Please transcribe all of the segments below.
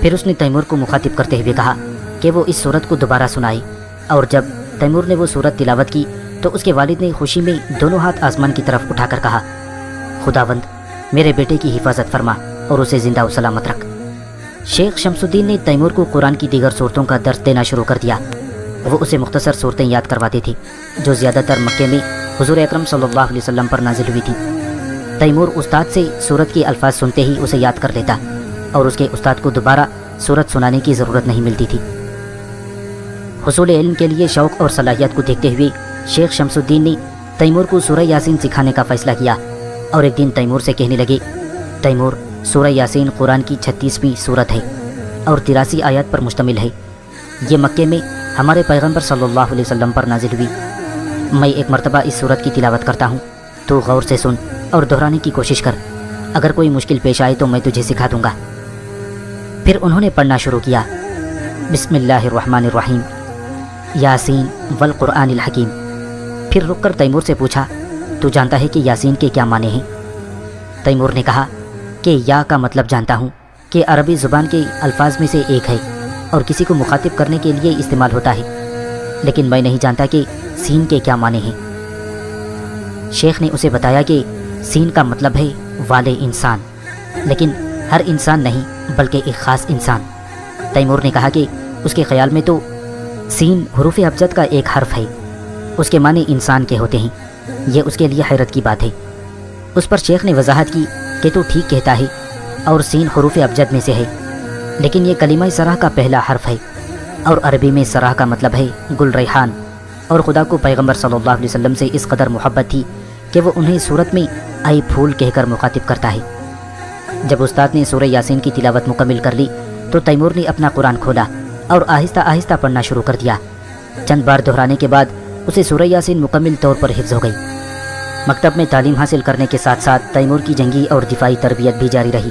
پھر اس نے تیمور کو مخاطب کرتے ہوئے کہا کہ وہ اس سورت کو دوبارہ سنائے، اور جب تیمور نے وہ سورت تلاوت کی تو اس کے والد نے خوشی میں دونوں ہاتھ آسمان کی طرف اٹھا کر کہا، خداوند میرے بیٹے کی حفاظت فرما اور اسے زندہ و سلامت رکھ۔ شیخ شمس الدین نے تیمور کو قرآن کی دیگر صورتوں کا درس دینا شروع کر دیا۔ وہ اسے مختصر صورتیں یاد کرواتے تھے جو زیادہ تر مکے میں حضور اکرم صلی اللہ علیہ وسلم پر نازل ہوئی تھی۔ تیمور استاد سے سورت کے الفاظ سنتے ہی اسے یاد کر لیتا اور اس کے استاد کو دوبارہ سورت سنانے کی ضرورت نہیں ملتی تھی۔ حصول علم کے لیے شوق اور صلاحیت کو دیکھتے ہوئے شیخ شمس الدین نے تیمور کو سورہ یاسین سکھانے کا فیصلہ کیا، اور ایک دن تیمور سے کہنے لگے، تیمور سورہ یاسین قرآن کی 36ویں سورت ہے اور 83 آیات پر مشتمل ہے۔ یہ مکے میں ہمارے پیغمبر صلی اللہ علیہ وسلم پر نازل ہوئی۔ میں ایک مرتبہ اس سورت کی تلاوت کرتا ہوں، تو غور سے سن اور دہرانے کی کوشش کر، اگر کوئی مشکل پیش آئے تو میں تجھے سکھا دوں گا۔ پھر انہوں نے پڑھنا شروع کیا، بسم اللہ الرحمن الرحیم، یاسین والقرآن الحکیم۔ پھر رک کر تیمور سے پوچھا، تو جانتا ہے کہ یاسین کے کیا معنی ہیں؟ تیمور نے کہا کہ یا کا مطلب جانتا ہوں کہ عربی زبان کے الفاظ میں سے ایک ہے اور کسی کو مخاطب کرنے کے لیے استعمال ہوتا ہے، لیکن میں نہیں جانتا کہ سین کے کیا معنی ہیں۔ شیخ نے اسے بتایا کہ سین کا مطلب ہے والے انسان، لیکن ہر انسان نہیں بلکہ ایک خاص انسان۔ تیمور نے کہا کہ اس کے خیال میں تو سین حروف ابجد کا ایک حرف ہے، اس کے معنی انسان کے ہوتے ہیں۔ یہ اس کے لیے حیرت کی بات ہے۔ اس پر شیخ نے وضاحت کی کہ تو ٹھیک کہتا ہے اور سین حروف ابجد میں سے ہے، لیکن یہ کلمہ سرح کا پہلا حرف ہے، اور عربی میں سرح کا مطلب ہے گل ریحان، اور خدا کو پیغمبر صلی اللہ علیہ وسلم سے اس قدر محبت تھی کہ وہ انہیں سورت میں آئی پھول کہہ کر مخاطب کرتا ہے۔ جب استاد نے سورہ یاسین کی تلاوت مکمل کر لی تو تیمور نے اپنا قرآن کھولا اور آہستہ آہستہ پڑھنا شروع کر دیا۔ چند بار دہرانے کے بعد اسے سورہ یاسین مکمل طور پر حفظ ہو گئی۔ مکتب میں تعلیم حاصل کرنے کے ساتھ ساتھ تیمور کی جنگی اور دفاعی تربیت بھی جاری رہی۔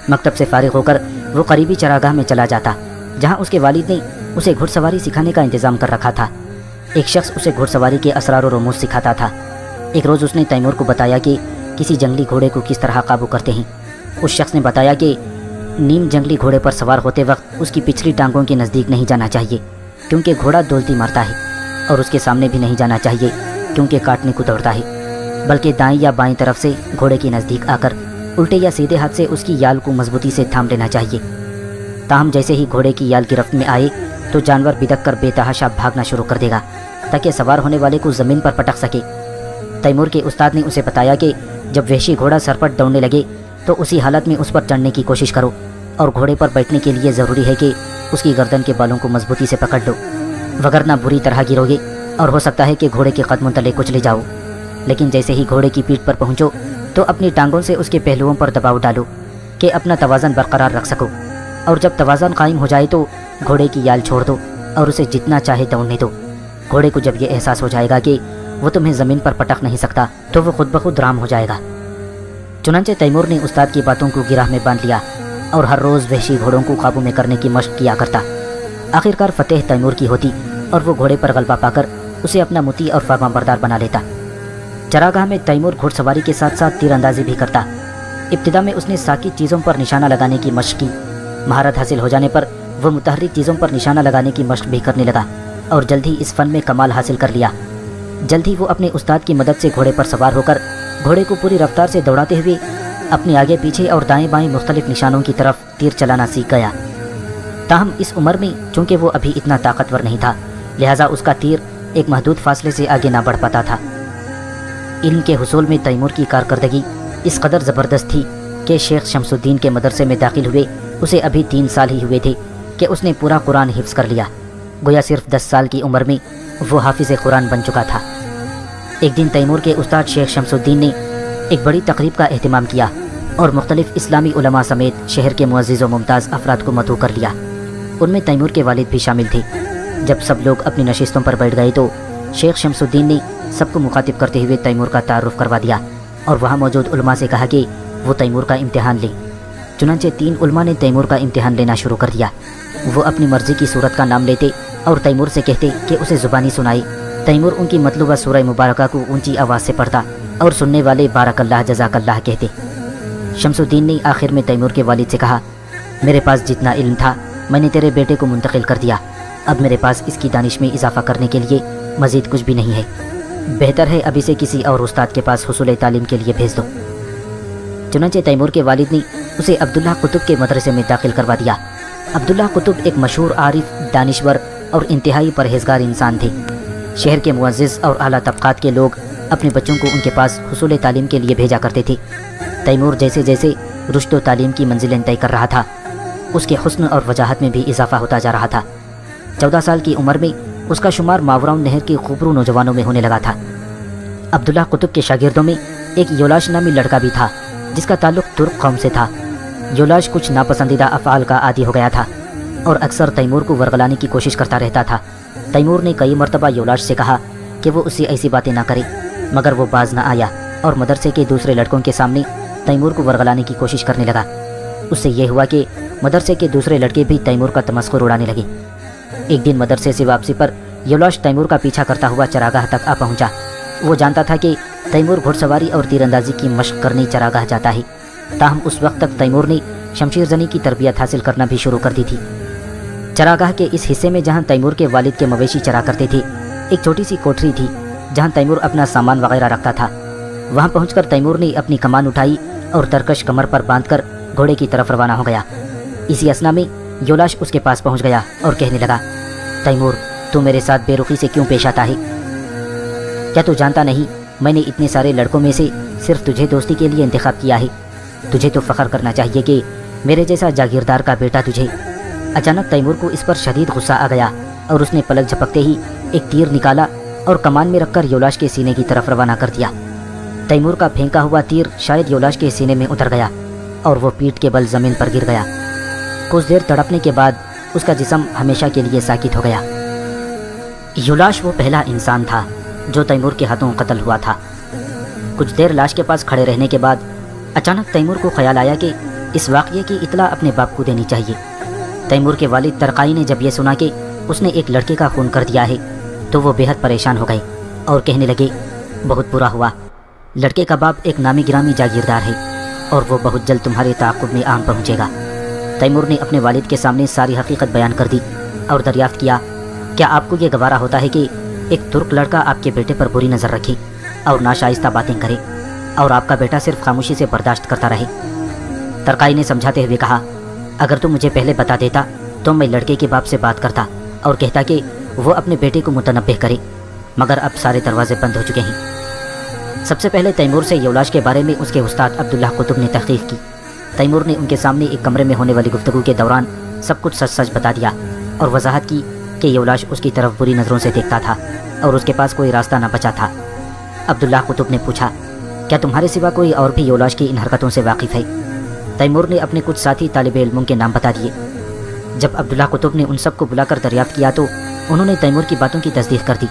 مکتب سے فارغ ہو کر وہ قریبی چراگاہ میں چلا جاتا، جہاں اس کے والد نے اسے گھڑ سواری سکھانے کا انتظام کر رکھا تھا۔ ایک شخص اسے گھڑ سواری کے اسرار و رموز سکھاتا تھا۔ ایک روز اس نے تیمور کو بتایا کہ کسی جنگلی گھوڑے کو کس طرح قابو کرتے ہیں۔ اس شخص نے بتایا کہ نیم جنگلی گھوڑے پر سوار ہوتے وقت اس کی پچھلی ٹانگوں کے نزدیک نہیں جانا چاہیے کیونکہ گھوڑا دولتی مارتا ہے، اور اس کے سامنے بھی نہیں جانا چاہیے کیونکہ کاٹنے کو دوڑتا ہے، بلکہ دائیں یا بائیں طرف سے گھوڑے کے نزدیک آ کر الٹے یا سیدھے ہاتھ سے اس کی یال کو مضبوطی سے تھام لینا چاہیے۔ تاہم جیسے ہی گھوڑے کی یال گرفت میں آئے تو جانور بدک کر بے تحاشا بھاگنا شروع کر دے گا تاکہ سوار ہونے والے کو زمین پر پٹک سکے۔ تیمور کے استاد نے اسے بتایا کہ جب وحشی گھوڑا سرپٹ دوڑنے لگے تو اسی حالت میں اس پر چڑھنے کی کوشش کرو، اور گھوڑے پر بیٹھنے کے لیے ضروری ہے کہ اس کی گردن کے بالوں کو مضبوطی سے پکڑ لو، وگرنہ بری طرح گرو گے اور ہو سکتا ہے کہ گھوڑے کے قدموں تلے کچلے جاؤ۔ لیکن جیسے ہی گھوڑے کی پیٹھ پر پہنچو تو اپنی ٹانگوں سے اس کے پہلوؤں پر دباؤ ڈالو کہ اپنا توازن برقرار رکھ سکو، اور جب توازن قائم ہو جائے تو گھوڑے کی یال چھوڑ دو اور اسے جتنا چاہے دوڑنے دو۔ گھوڑے کو جب یہ احساس ہو جائے گا کہ وہ تمہیں زمین پر پٹک نہیں سکتا تو وہ خود بخود رام ہو جائے گا۔ چنانچہ تیمور نے استاد کی باتوں کو گرہ میں باندھ لیا اور ہر روز وحشی گھوڑوں کو قابو میں کرنے کی مشق کیا کرتا۔ آخرکار فتح تیمور کی ہوتی اور وہ گھوڑے پر غلبہ پا کر اسے اپنا مطیع اور فرما بردار بنا لیتا۔ چراگاہ میں تیمور گھوڑ سواری کے ساتھ ساتھ تیر اندازی بھی کرتا۔ ابتدا میں اس نے ساکت چیزوں پر نشانہ لگانے کی مشق کی۔ مہارت حاصل ہو جانے پر وہ متحرک چیزوں پر نشانہ لگانے کی مشق بھی کرنے لگا اور جلد ہی اس فن میں کمال حاصل کر لیا۔ جلد ہی وہ اپنے استاد کی مدد سے گھوڑے پر سوار ہو کر گھوڑے کو پوری رفتار سے دوڑاتے ہوئے اپنے آگے پیچھے اور دائیں بائیں مختلف نشانوں کی طرف تیر چلانا سیکھ گیا۔ تاہم اس عمر میں چونکہ وہ ابھی اتنا طاقتور نہیں تھا، لہٰذا اس کا تیر ایک محدود فاصلے سے آگے نہ بڑھ پاتا تھا۔ علم کے حصول میں تیمور کی کارکردگی اس قدر زبردست تھی کہ شیخ شمس الدین کے مدرسے میں داخل ہوئے اسے ابھی 3 سال ہی ہوئے تھے کہ اس نے پورا قرآن حفظ کر لیا۔ گویا صرف 10 سال کی عمر میں وہ حافظ قرآن بن چکا تھا۔ ایک دن تیمور کے استاد شیخ شمس الدین نے ایک بڑی تقریب کا اہتمام کیا اور مختلف اسلامی علماء سمیت شہر کے معزز و ممتاز افراد کو مدعو کر لیا۔ ان میں تیمور کے والد بھی شامل تھے۔ جب سب لوگ اپنی نشستوں پر بیٹھ گئے تو شیخ شمس الدین نے سب کو مخاطب کرتے ہوئے تیمور کا تعارف کروا دیا اور وہاں موجود علماء سے کہا کہ وہ تیمور کا امتحان لیں۔ چنانچہ 3 علماء نے تیمور کا امتحان لینا شروع کر دیا۔ وہ اپنی مرضی کی صورت کا نام لیتے اور تیمور سے کہتے کہ اسے زبانی سنائے۔ تیمور ان کی مطلوبہ سورہ مبارکہ کو اونچی آواز سے پڑھتا اور سننے والے بارک اللہ جزاک اللہ کہتے۔ شمس الدین نے آخر میں تیمور کے والد سے کہا میرے پاس جتنا علم تھا میں نے تیرے بیٹے کو منتقل کر دیا، اب میرے پاس اس کی دانش میں اضافہ کرنے کے لیے مزید کچھ بھی نہیں ہے، بہتر ہے اب اسے کسی اور استاد کے پاس حصول تعلیم کے لیے بھیج دو۔ چنانچہ تیمور کے والد نے اسے عبداللہ قطب کے مدرسے میں داخل کروا دیا۔ عبداللہ قطب ایک مشہور عارف، دانشور اور انتہائی پرہیزگار انسان تھے۔ شہر کے معزز اور اعلیٰ طبقات کے لوگ اپنے بچوں کو ان کے پاس حصول تعلیم کے لیے بھیجا کرتے تھے۔ تیمور جیسے جیسے رشد و تعلیم کی منزلیں طے کر رہا تھا، اس کے حسن اور وجاہت میں بھی اضافہ ہوتا جا رہا تھا۔ 14 سال کی عمر میں اس کا شمار ماوراء نہر کے خوبرو نوجوانوں میں ہونے لگا تھا۔ عبداللہ قطب کے شاگردوں میں ایک یولاش نامی لڑکا بھی تھا جس کا تعلق ترک قوم سے تھا۔ یولاش کچھ ناپسندیدہ افعال کا عادی ہو گیا تھا اور اکثر تیمور کو ورغلانے کی کوشش کرتا رہتا تھا۔ تیمور نے کئی مرتبہ یولاش سے کہا کہ وہ اس سے ایسی باتیں نہ کرے، مگر وہ باز نہ آیا اور مدرسے کے دوسرے لڑکوں کے سامنے تیمور کو ورغلانے کی کوشش کرنے لگا۔ اس سے یہ ہوا کہ مدرسے کے دوسرے لڑکے بھی تیمور کا تمسخر اڑانے لگے۔ ایک دن مدرسے سے واپسی پر یولاش تیمور کا پیچھا کرتا ہوا چراگاہ تک آ پہنچا۔ وہ جانتا تھا کہ تیمور گھڑ سواری اور تیر اندازی کی مشق کرنے چراگاہ جاتا ہے، تاہم اس وقت تک تیمور نے شمشیر زنی کی تربیت حاصل کرنا بھی شروع کر دی تھی۔ چراگاہ کے اس حصے میں جہاں تیمور کے والد کے مویشی چرا کرتے تھے، ایک چھوٹی سی کوٹری تھی جہاں تیمور اپنا سامان وغیرہ رکھتا تھا۔ وہاں پہنچ کر تیمور نے اپنی کمان اٹھائی اور ترکش کمر پر باندھ کر گھوڑے کی طرف روانہ ہو گیا۔ اسی اثنا میں یولاش اس کے پاس پہنچ گیا اور کہنے لگا، تیمور، تو میرے ساتھ بے رخی سے کیوں پیش آتا ہے؟ کیا تو جانتا نہیں میں نے اتنے سارے لڑکوں میں سے صرف تجھے دوستی کے لیے انتخاب کیا ہے؟ تجھے تو فخر کرنا چاہیے کہ میرے جیسا جاگیردار کا بیٹا تجھے۔ اچانک تیمور کو اس پر شدید غصہ آ گیا اور اس نے پلک جھپکتے ہی ایک تیر نکالا اور کمان میں رکھ کر یولاش کے سینے کی طرف روانہ کر دیا۔ تیمور کا پھینکا ہوا تیر شاید یولاش کے سینے میں اتر گیا اور وہ پیٹھ کے بل زمین پر گر گیا۔ کچھ دیر تڑپنے کے بعد اس کا جسم ہمیشہ کے لیے ساکت ہو گیا۔ یولاش وہ پہلا انسان تھا جو تیمور کے ہاتھوں قتل ہوا تھا۔ کچھ دیر لاش کے پاس کھڑے رہنے کے بعد اچانک تیمور کو خیال آیا کہ اس واقعے کی اطلاع اپنے باپ کو دینی چاہیے۔ تیمور کے والد ترقائی نے جب یہ سنا کہ اس نے ایک لڑکے کا خون کر دیا ہے تو وہ بے حد پریشان ہو گئے اور کہنے لگے، بہت برا ہوا، لڑکے کا باپ ایک نامی گرامی جاگیردار ہے اور وہ بہت جلد تمہارے تعاقب میں آن پہنچے گا۔ تیمور نے اپنے والد کے سامنے ساری حقیقت بیان کر دی اور دریافت کیا، کیا آپ کو یہ گوارا ہوتا ہے کہ ایک ترک لڑکا آپ کے بیٹے پر بری نظر رکھے اور ناشائستہ باتیں کرے اور آپ کا بیٹا صرف خاموشی سے برداشت کرتا رہے؟ ترقائی نے سمجھاتے ہوئے کہا، اگر تو مجھے پہلے بتا دیتا تو میں لڑکے کے باپ سے بات کرتا اور کہتا کہ وہ اپنے بیٹے کو متنبہ کرے، مگر اب سارے دروازے بند ہو چکے ہیں۔ سب سے پہلے تیمور سے یولاش کے بارے میں اس کے استاد عبداللہ قطب نے تحقیق کی۔ تیمور نے ان کے سامنے ایک کمرے میں ہونے والی گفتگو کے دوران سب کچھ سچ سچ بتا دیا اور وضاحت کی کہ یولاش اس کی طرف بری نظروں سے دیکھتا تھا اور اس کے پاس کوئی راستہ نہ بچا تھا۔ عبداللہ قطب نے پوچھا، کیا تمہارے سوا کوئی اور بھی یولاش کی ان حرکتوں سے واقف ہے؟ تیمور نے اپنے کچھ ساتھی طالب علموں کے نام بتا دیے۔ جب عبداللہ قطب نے ان سب کو بلا کر دریافت کیا تو انہوں نے تیمور کی باتوں کی تصدیق کر دی۔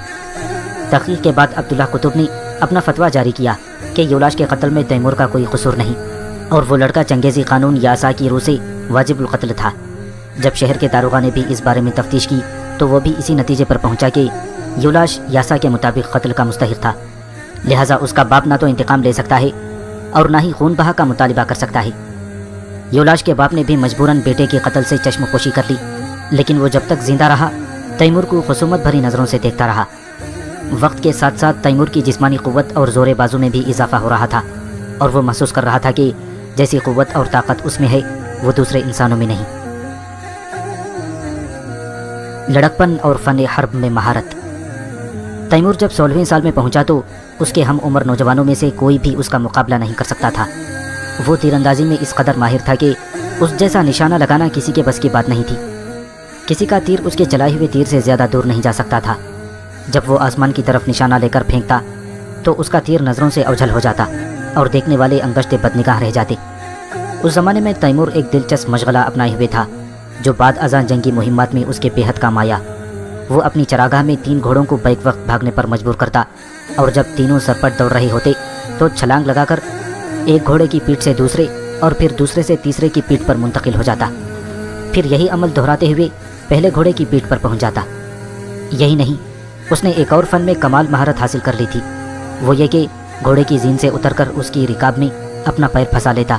تحقیق کے بعد عبداللہ قطب نے اپنا فتویٰ جاری کیا کہ یولاش کے قتل میں تیمور کا کوئی قصور نہیں اور وہ لڑکا چنگیزی قانون یاسا کی روح سے واجب القتل تھا۔ جب شہر کے داروغہ نے بھی اس بارے میں تفتیش کی تو وہ بھی اسی نتیجے پر پہنچا کہ یولاش یاسا کے مطابق قتل کا مستحق تھا، لہٰذا اس کا باپ نہ تو انتقام لے سکتا ہے اور نہ ہی خون بہا کا مطالبہ کر سکتا ہے۔ یولاش کے باپ نے بھی مجبوراً بیٹے کے قتل سے چشم پوشی کر لی، لیکن وہ جب تک زندہ رہا تیمور کو خصومت بھری نظروں سے دیکھتا رہا۔ وقت کے ساتھ ساتھ تیمور کی جسمانی قوت اور زور بازو میں بھی اضافہ ہو رہا تھا اور وہ محسوس کر رہا تھا کہ جیسی قوت اور طاقت اس میں ہے وہ دوسرے انسانوں میں نہیں۔ لڑکپن اور فن حرب میں مہارت۔ تیمور جب 16ویں سال میں پہنچا تو اس کے ہم عمر نوجوانوں میں سے کوئی بھی اس کا مقابلہ نہیں کر سکتا تھا۔ وہ تیر اندازی میں اس قدر ماہر تھا کہ اس جیسا نشانہ لگانا کسی کے بس کی بات نہیں تھی۔ کسی کا تیر اس کے چلائے ہوئے تیر سے زیادہ دور نہیں جا سکتا تھا۔ جب وہ آسمان کی طرف نشانہ لے کر پھینکتا تو اس کا تیر نظروں سے اوجھل ہو جاتا اور دیکھنے والے انگشت بدنگاہ رہ جاتے۔ اس زمانے میں تیمور ایک دلچسپ مشغلہ اپنائے ہوئے تھا جو بعد ازاں جنگی مہمات میں اس کے بے حد کام آیا۔ وہ اپنی چراگاہ میں 3 گھوڑوں کو بیک وقت بھاگنے پر مجبور کرتا اور جب تینوں سرپٹ دوڑ رہے ہوتے تو چھلانگ لگا کر ایک گھوڑے کی پیٹھ سے دوسرے اور پھر دوسرے سے تیسرے کی پیٹھ پر منتقل ہو جاتا، پھر یہی عمل دہراتے ہوئے پہلے گھوڑے کی پیٹھ پر پہنچ جاتا۔ یہی نہیں، اس نے ایک اور فن میں کمال مہارت حاصل کر لی تھی، وہ یہ کہ گھوڑے کی زین سے اتر کر اس کی رکاب میں اپنا پیر پھنسا لیتا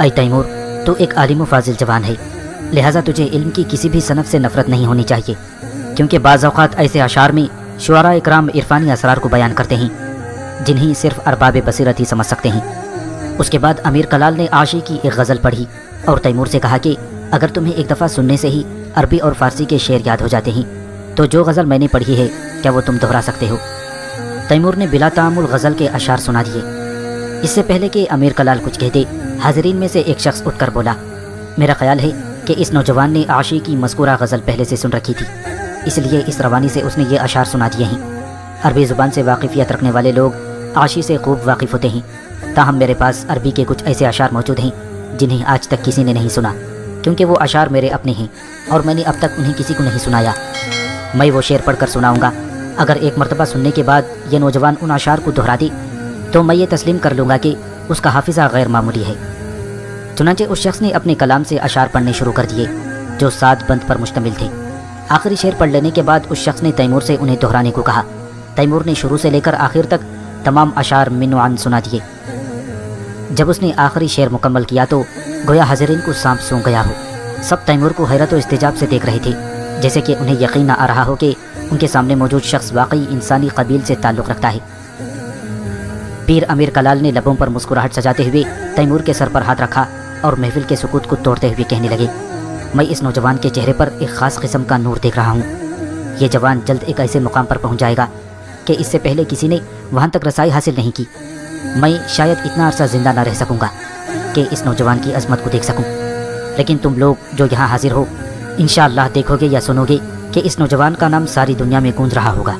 اے تیمور، تو ایک عالم و فاضل جوان ہے، لہٰذا تجھے علم کی کسی بھی صنف سے نفرت نہیں ہونی چاہیے، کیونکہ بعض اوقات ایسے اشعار میں شعراء اکرام عرفانی اسرار کو بیان کرتے ہیں جنہیں صرف ارباب بصیرت ہی سمجھ سکتے ہیں۔ اس کے بعد امیر کلال نے عاشی کی ایک غزل پڑھی اور تیمور سے کہا کہ اگر تمہیں ایک دفعہ سننے سے ہی عربی اور فارسی کے شعر یاد ہو جاتے ہیں تو جو غزل میں نے پڑھی ہے کیا وہ تم دہرا سکتے ہو؟ تیمور نے بلا تعامل غزل کے اشعار سنا دیے۔ اس سے پہلے کہ امیر کلال کچھ کہتے، حاضرین میں سے ایک شخص اٹھ کر بولا، میرا خیال ہے کہ اس نوجوان نے عاشی کی مذکورہ غزل پہلے سے سن رکھی تھی، اس لیے اس روانی سے اس نے یہ اشعار سنا دیے ہیں۔ عربی زبان سے واقفیت رکھنے والے لوگ عاشی سے خوب واقف ہوتے ہیں، تاہم میرے پاس عربی کے کچھ ایسے اشعار موجود ہیں جنہیں آج تک کسی نے نہیں سنا، کیونکہ وہ اشعار میرے اپنے ہیں اور میں نے اب تک انہیں کسی کو نہیں سنایا۔ میں وہ شعر پڑھ کر سناؤں گا، اگر ایک مرتبہ سننے کے بعد یہ نوجوان ان اشعار کو دہرا دے تو میں یہ تسلیم کر لوں گا کہ اس کا حافظہ غیر معمولی ہے۔ چنانچہ اس شخص نے اپنے کلام سے اشعار پڑھنے شروع کر دیے جو 7 بند پر مشتمل تھے۔ آخری شعر پڑھ لینے کے بعد اس شخص نے تیمور سے انہیں دہرانے کو کہا۔ تیمور نے شروع سے لے کر آخر تک تمام اشعار من و عن سنا دیے۔ جب اس نے آخری شعر مکمل کیا تو گویا حاضرین کو سانپ سونگ گیا ہو۔ سب تیمور کو حیرت و استعجاب سے دیکھ رہے تھے، جیسے کہ انہیں یقین نہ آ رہا ہو کہ ان کے سامنے موجود شخص واقعی انسانی قبیل سے تعلق رکھتا ہے۔ پیر امیر کلال نے لبوں پر مسکراہٹ سجاتے ہوئے تیمور کے سر پر ہاتھ رکھا اور محفل کے سکوت کو توڑتے ہوئے کہنے لگے، میں اس نوجوان کے چہرے پر ایک خاص قسم کا نور دیکھ رہا ہوں۔ یہ جوان جلد ایک ایسے مقام پر پہنچ جائے گا کہ اس سے پہلے کسی نے وہاں تک رسائی حاصل نہیں کی۔ میں شاید اتنا عرصہ زندہ نہ رہ سکوں گا کہ اس نوجوان کی عظمت کو دیکھ سکوں، لیکن تم لوگ جو یہاں حاضر ہو انشاءاللہ دیکھو گے یا سنو گے کہ اس نوجوان کا نام ساری دنیا میں گونج رہا ہوگا۔